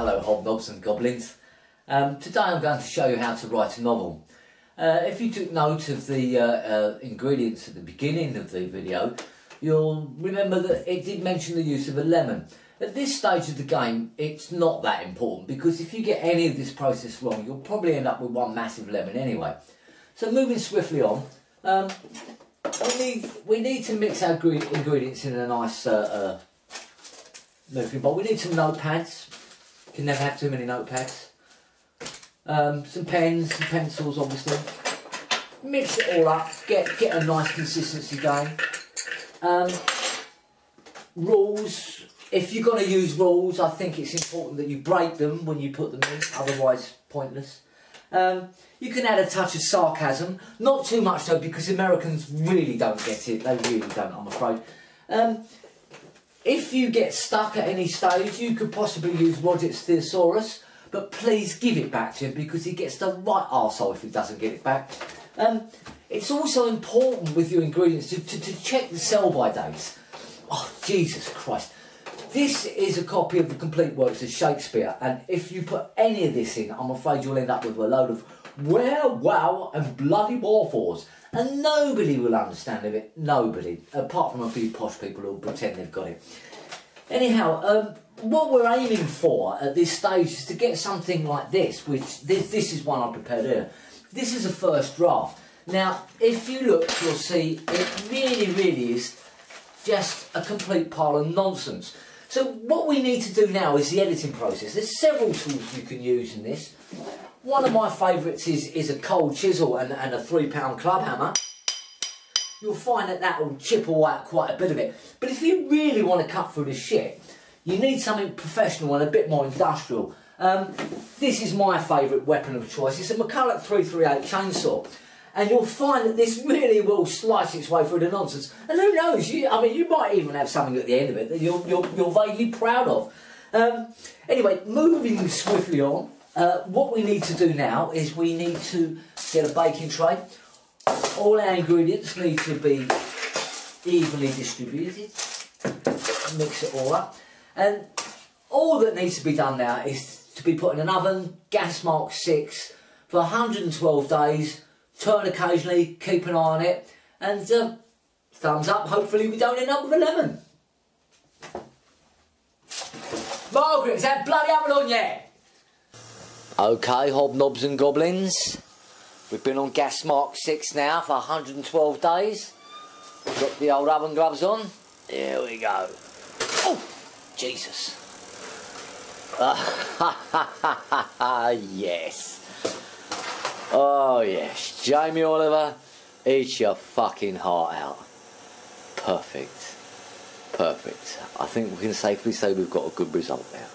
Hello hobnobs and goblins. Today I'm going to show you how to write a novel. If you took note of the ingredients at the beginning of the video, you'll remember that it did mention the use of a lemon. At this stage of the game it's not that important, because if you get any of this process wrong you'll probably end up with one massive lemon anyway. So moving swiftly on, we need to mix our ingredients in a nice moving bowl. We need some notepads. You can never have too many notepads. Some pens, some pencils obviously. Mix it all up, get a nice consistency going. Rules, if you're going to use rules, I think it's important that you break them when you put them in, otherwise pointless. You can add a touch of sarcasm, not too much though, because Americans really don't get it, they really don't, I'm afraid. If you get stuck at any stage, you could possibly use Roget's Thesaurus, but please give it back to him because he gets the right arsehole if he doesn't get it back. It's also important with your ingredients to check the sell-by dates. Oh, Jesus Christ. This is a copy of the complete works of Shakespeare, and if you put any of this in, I'm afraid you'll end up with a load of wow and bloody metaphors. And nobody will understand of it, nobody, apart from a few posh people who'll pretend they've got it. Anyhow, what we're aiming for at this stage is to get something like this, which this is one I prepared here. This is a first draft. Now, if you look, you'll see it really is just a complete pile of nonsense. So what we need to do now is the editing process. There's several tools you can use in this. One of my favourites is a cold chisel and a £3 club hammer. You'll find that will chip away at quite a bit of it. But if you really want to cut through the shit, you need something professional and a bit more industrial. This is my favourite weapon of choice. It's a McCulloch 338 chainsaw. And you'll find that this really will slice its way through the nonsense. And who knows, you might even have something at the end of it that you're vaguely proud of. Anyway, moving swiftly on, what we need to do now is we need to get a baking tray. All our ingredients need to be evenly distributed. Mix it all up. And all that needs to be done now is to be put in an oven, gas mark 6, for 112 days. Turn occasionally, keep an eye on it, and thumbs up, hopefully we don't end up with a lemon. Margaret, is that bloody oven on yet? Okay, hobnobs and goblins. We've been on gas mark 6 now for 112 days. Got the old oven gloves on. Here we go. Oh, Jesus. Yes. Oh yes, Jamie Oliver, eat your fucking heart out. Perfect. Perfect. I think we can safely say we've got a good result there.